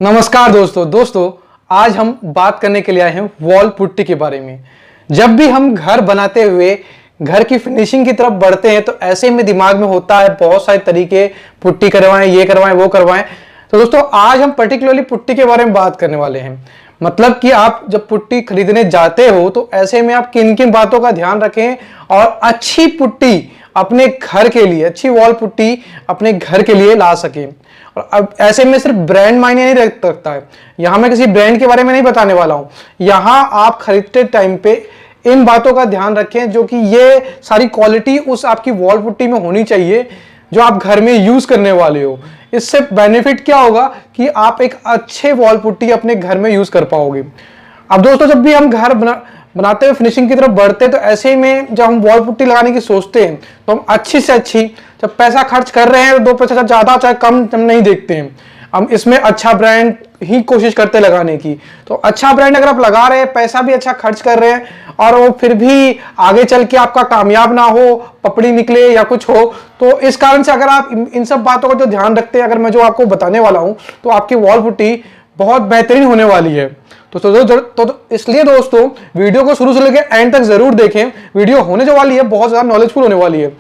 नमस्कार दोस्तों आज हम बात करने के लिए आए हैं वॉल पुट्टी के बारे में। जब भी हम घर बनाते हुए घर की फिनिशिंग की तरफ बढ़ते हैं तो ऐसे में दिमाग में होता है बहुत सारे तरीके, पुट्टी करवाएं, ये करवाएं, वो करवाएं। तो दोस्तों आज हम पर्टिकुलरली पुट्टी के बारे में बात करने वाले हैं। मतलब कि आप जब पुट्टी खरीदने जाते हो तो ऐसे में आप किन किन बातों का ध्यान रखें और अच्छी पुट्टी अपने घर के लिए, अच्छी वॉल पुट्टी अपने घर के लिए ला सकें। और अब ऐसे में सिर्फ ब्रांड मायने नहीं रख सकता है। यहां मैं किसी ब्रांड के बारे में नहीं बताने वाला हूं। यहां आप खरीदते टाइम पे इन बातों का ध्यान रखें जो कि ये सारी क्वालिटी उस आपकी वॉल पुट्टी में होनी चाहिए जो आप घर में यूज करने वाले हो। इससे बेनिफिट क्या होगा कि आप एक अच्छे वॉल पुट्टी अपने घर में यूज कर पाओगे। अब दोस्तों जब भी हम घर बनाते हुए फिनिशिंग की तरफ बढ़ते हैं तो ऐसे में जब हम वॉल पुट्टी लगाने की सोचते हैं तो हम अच्छी से अच्छी, जब पैसा खर्च कर रहे हैं तो 2 पैसा ज्यादा चाहे कम हम नहीं देखते हैं, हम इसमें अच्छा ब्रांड ही कोशिश करते लगाने की। तो अच्छा ब्रांड अगर आप लगा रहे हैं, पैसा भी अच्छा खर्च कर रहे हैं और वो फिर भी आगे चल के आपका कामयाब ना हो, पपड़ी निकले या कुछ हो, तो इस कारण से अगर आप इन सब बातों का जो ध्यान रखते हैं, अगर मैं जो आपको बताने वाला हूं, तो आपकी वॉल पुट्टी बहुत बेहतरीन होने वाली है। तो इसलिए दोस्तों वीडियो को शुरू से लेकर एंड तक जरूर देखें। वीडियो होने जो वाली है बहुत ज्यादा नॉलेजफुल होने वाली है।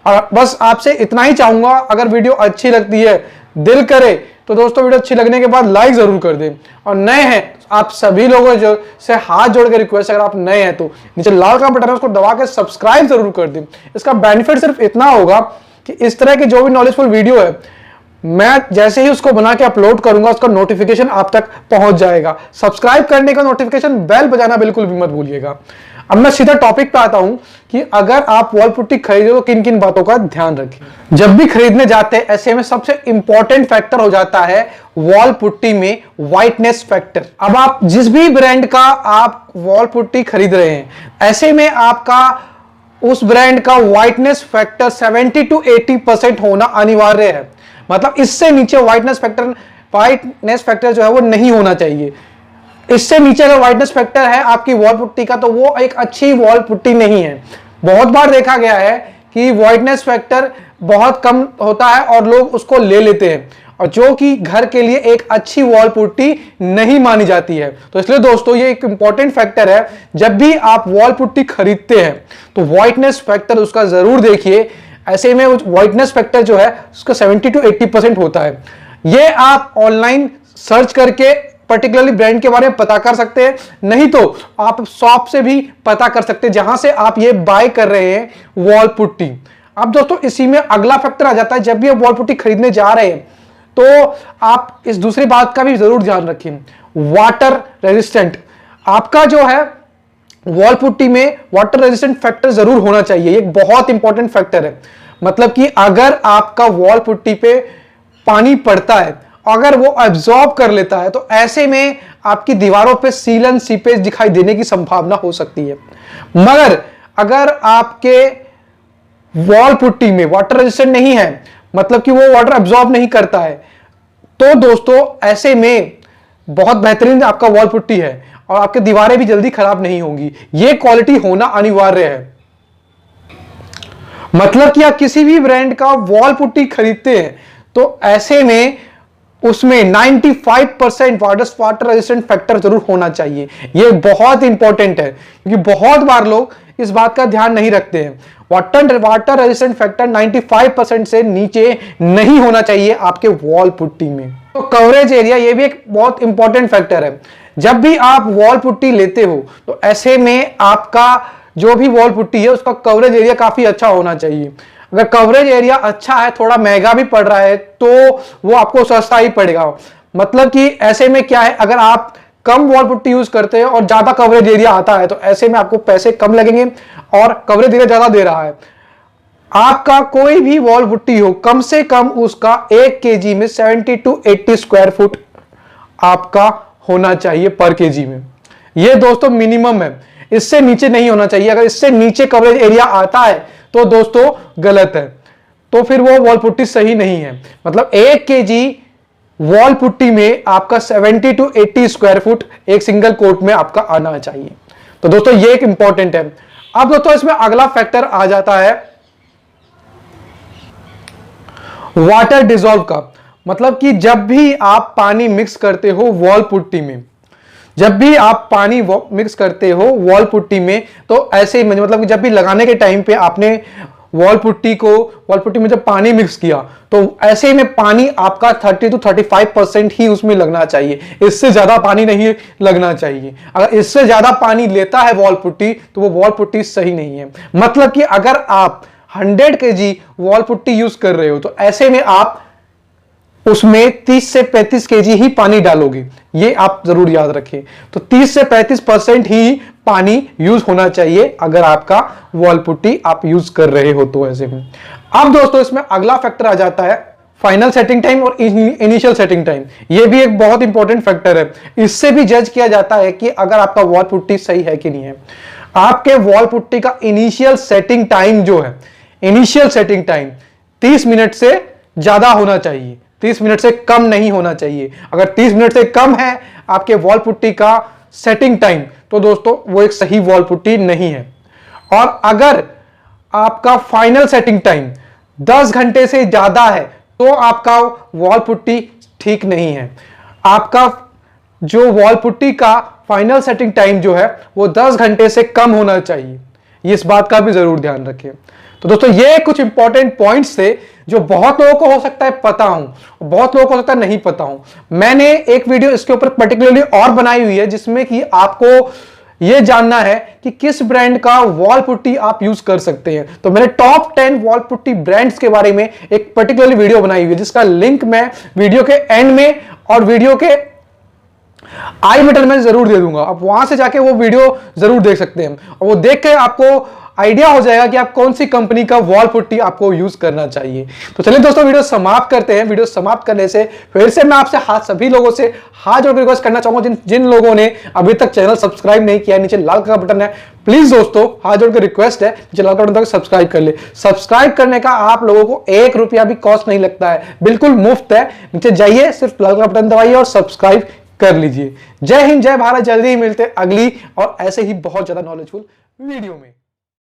और बस आपसे इतना ही चाहूंगा, अगर वीडियो अच्छी लगती है, दिल करे तो दोस्तों वीडियो अच्छी लगने के बाद लाइक जरूर कर दें। और नए हैं आप सभी लोगों जो से हाथ जोड़ के रिक्वेस्ट, अगर आप नए हैं तो नीचे लाल का बटन है उसको दबा के सब्सक्राइब जरूर कर दें। इसका बेनिफिट सिर्फ इतना होगा कि इस तरह की जो भी नॉलेजफुल वीडियो है मैं जैसे ही उसको बना के अपलोड करूंगा उसका नोटिफिकेशन आप तक पहुंच जाएगा। सब्सक्राइब करने का, नोटिफिकेशन बेल बजाना बिल्कुल भी मत भूलिएगा। अब मैं सीधा टॉपिक पे आता हूं कि अगर आप वॉल पुट्टी खरीदे तो किन किन बातों का ध्यान रखें। जब भी खरीदने जाते हैं ऐसे में सबसे इंपॉर्टेंट फैक्टर हो जाता है वॉल पुट्टी में वाइटनेस फैक्टर। अब आप जिस भी ब्रांड का आप वॉल पुट्टी खरीद रहे हैं, ऐसे में आपका उस ब्रांड का वाइटनेस फैक्टर 70 to 80% होना अनिवार्य है। मतलब इससे नीचे वाइटनेस फैक्टर जो है वो नहीं होना चाहिए। इससे नीचे अगर वाइटनेस फैक्टर है आपकी वॉल पुट्टी का तो वो एक अच्छी वॉल पुट्टी नहीं है। बहुत बार देखा गया है कि वाइटनेस फैक्टर बहुत कम होता है और लोग उसको ले लेते हैं, और जो कि घर के लिए एक अच्छी वॉल पुट्टी नहीं मानी जाती है। तो इसलिए दोस्तों ये एक इंपॉर्टेंट फैक्टर है, जब भी आप वॉल पुट्टी खरीदते हैं तो वाइटनेस फैक्टर उसका जरूर देखिए। ऐसे में वाइटनेस फैक्टर जो है उसका 70 to 80% होता है। ये आप ऑनलाइन सर्च करके पर्टिकुलरली ब्रांड के बारे में पता कर सकते हैं, नहीं तो आप शॉप से भी पता कर सकते हैं जहां से आप ये बाय कर रहे हैं वॉल पुट्टी। अब दोस्तों इसी में अगला फैक्टर आ जाता है, जब भी आप वॉल पुट्टी खरीदने जा रहे हैं तो आप इस दूसरी बात का भी जरूर ध्यान रखें, वाटर रेजिस्टेंट। आपका जो है वॉल पुट्टी में वाटर रेजिस्टेंट फैक्टर जरूर होना चाहिए। एक बहुत इंपॉर्टेंट फैक्टर है। मतलब कि अगर आपका वॉल पुट्टी पे पानी पड़ता है, अगर वो एब्जॉर्ब कर लेता है तो ऐसे में आपकी दीवारों पे सीलन सीपेज दिखाई देने की संभावना हो सकती है। मगर अगर आपके वॉल पुट्टी में वाटर रेजिस्टेंट नहीं है, मतलब कि वो वाटर एब्जॉर्ब नहीं करता है, तो दोस्तों ऐसे में बहुत बेहतरीन आपका वॉल पुट्टी है और आपकी दीवारें भी जल्दी खराब नहीं होंगी। ये क्वालिटी होना अनिवार्य है। मतलब कि आप किसी भी ब्रांड का वॉल पुट्टी खरीदते हैं तो ऐसे में उसमें 95% वाटर रेजिस्टेंट फैक्टर जरूर होना चाहिए। ये बहुत इंपॉर्टेंट है क्योंकि बहुत बार लोग इस बात का ध्यान नहीं रखते हैं। वाटर रेजिस्टेंट फैक्टर 95% से नीचे नहीं होना चाहिए आपके वॉल पुट्टी में। तो कवरेज एरिया ये भी एक बहुत इंपॉर्टेंट फैक्टर है। जब भी आप वॉल पुट्टी लेते हो तो ऐसे में आपका जो भी वॉल पुट्टी है उसका कवरेज एरिया काफी अच्छा होना चाहिए। अगर कवरेज एरिया अच्छा है, थोड़ा महंगा भी पड़ रहा है, तो वो आपको सस्ता ही पड़ेगा। मतलब कि ऐसे में क्या है, अगर आप कम वॉल पुट्टी यूज करते हैं और ज्यादा कवरेज एरिया आता है तो ऐसे में आपको पैसे कम लगेंगे और कवरेज एरिया ज्यादा दे रहा है। आपका कोई भी वॉल पुट्टी हो, कम से कम उसका 1 kg में 70 to 80 स्क्वायर फुट आपका होना चाहिए पर केजी में। ये दोस्तों मिनिमम है, इससे नीचे नहीं होना चाहिए। अगर इससे नीचे कवरेज एरिया आता है तो दोस्तों गलत है, तो फिर वो वॉल पुट्टी सही नहीं है। मतलब 1 kg वॉल पुट्टी में आपका 70 to 80 स्क्वायर फुट एक सिंगल कोट में आपका आना चाहिए। तो दोस्तों ये एक इंपॉर्टेंट है। अब दोस्तों इसमें अगला फैक्टर आ जाता है वाटर डिसॉल्व का। मतलब कि जब भी आप पानी मिक्स करते हो वॉल पुट्टी में, जब भी आप पानी मिक्स करते हो वॉल पुट्टी में, तो ऐसे ही मतलब कि जब भी लगाने के टाइम पे आपने वॉल पुट्टी में जब पानी मिक्स किया, तो ऐसे में पानी आपका 30 to 35% ही उसमें लगना चाहिए, इससे ज्यादा पानी नहीं लगना चाहिए। अगर इससे ज्यादा पानी लेता है वॉल पुट्टी तो वो वॉल पुट्टी सही नहीं है। मतलब कि अगर आप 100 kg वॉल पुट्टी यूज कर रहे हो तो ऐसे में आप उसमें 30 से 35 kg ही पानी डालोगे, ये आप जरूर याद रखें। तो 30 से 35% ही पानी यूज होना चाहिए अगर आपका वॉल पुट्टी आप यूज कर रहे हो तो ऐसे में। अब दोस्तों इसमें अगला फैक्टर आ जाता है फाइनल सेटिंग टाइम और इनिशियल सेटिंग टाइम। ये भी एक बहुत इंपॉर्टेंट फैक्टर है। इससे भी जज किया जाता है कि अगर आपका वॉल पुट्टी सही है कि नहीं है। आपके वॉल पुट्टी का इनिशियल सेटिंग टाइम जो है, इनिशियल सेटिंग टाइम 30 मिनट से ज्यादा होना चाहिए, 30 मिनट से कम नहीं होना चाहिए। अगर 30 मिनट से कम है आपके वॉल पुट्टी का सेटिंग टाइम तो दोस्तों वो एक सही वॉल पुट्टी नहीं है। और अगर आपका फाइनल सेटिंग टाइम 10 घंटे से ज्यादा है तो आपका वॉल पुट्टी ठीक नहीं है। आपका जो वॉल पुट्टी का फाइनल सेटिंग टाइम जो है वो 10 घंटे से कम होना चाहिए। इस बात का भी जरूर ध्यान रखें। तो दोस्तों ये कुछ इंपॉर्टेंट पॉइंट्स थे जो बहुत लोगों को हो सकता है पता हूं, बहुत लोगों को हो सकता है नहीं पता हूं। मैंने एक वीडियो इसके ऊपर पर्टिकुलरली और बनाई हुई है जिसमें कि आपको यह जानना है कि किस ब्रांड का वॉल पुट्टी आप यूज कर सकते हैं। तो मैंने टॉप 10 वॉल पुट्टी ब्रांड्स के बारे में एक पर्टिकुलरली वीडियो बनाई हुई है जिसका लिंक मैं वीडियो के एंड में और वीडियो के आई बटन में जरूर दे दूंगा। आप वहां से जाके वो वीडियो जरूर देख सकते हैं और वो देख के आपको आइडिया हो जाएगा कि आप कौन सी कंपनी का वॉल पुट्टी आपको यूज करना चाहिए। तो चलिए दोस्तों वीडियो समाप्त करते हैं। वीडियो समाप्त करने से फिर से मैं आपसे सभी लोगों से हाथ जोड़ रिक्वेस्ट करना चाहूंगा जिन लोगों ने अभी तक चैनल सब्सक्राइब नहीं किया, नीचे लाल का बटन है, प्लीज दोस्तों हाथ जोड़ के रिक्वेस्ट है नीचे लाल का बटन तक सब्सक्राइब कर ले। सब्सक्राइब करने का आप लोगों को 1 रुपया भी कॉस्ट नहीं लगता है, बिल्कुल मुफ्त है। नीचे जाइए, सिर्फ लाल का बटन दबाइए और सब्सक्राइब कर लीजिए। जय हिंद, जय भारत। जल्दी ही मिलते अगली और ऐसे ही बहुत ज्यादा नॉलेजफुल वीडियो में।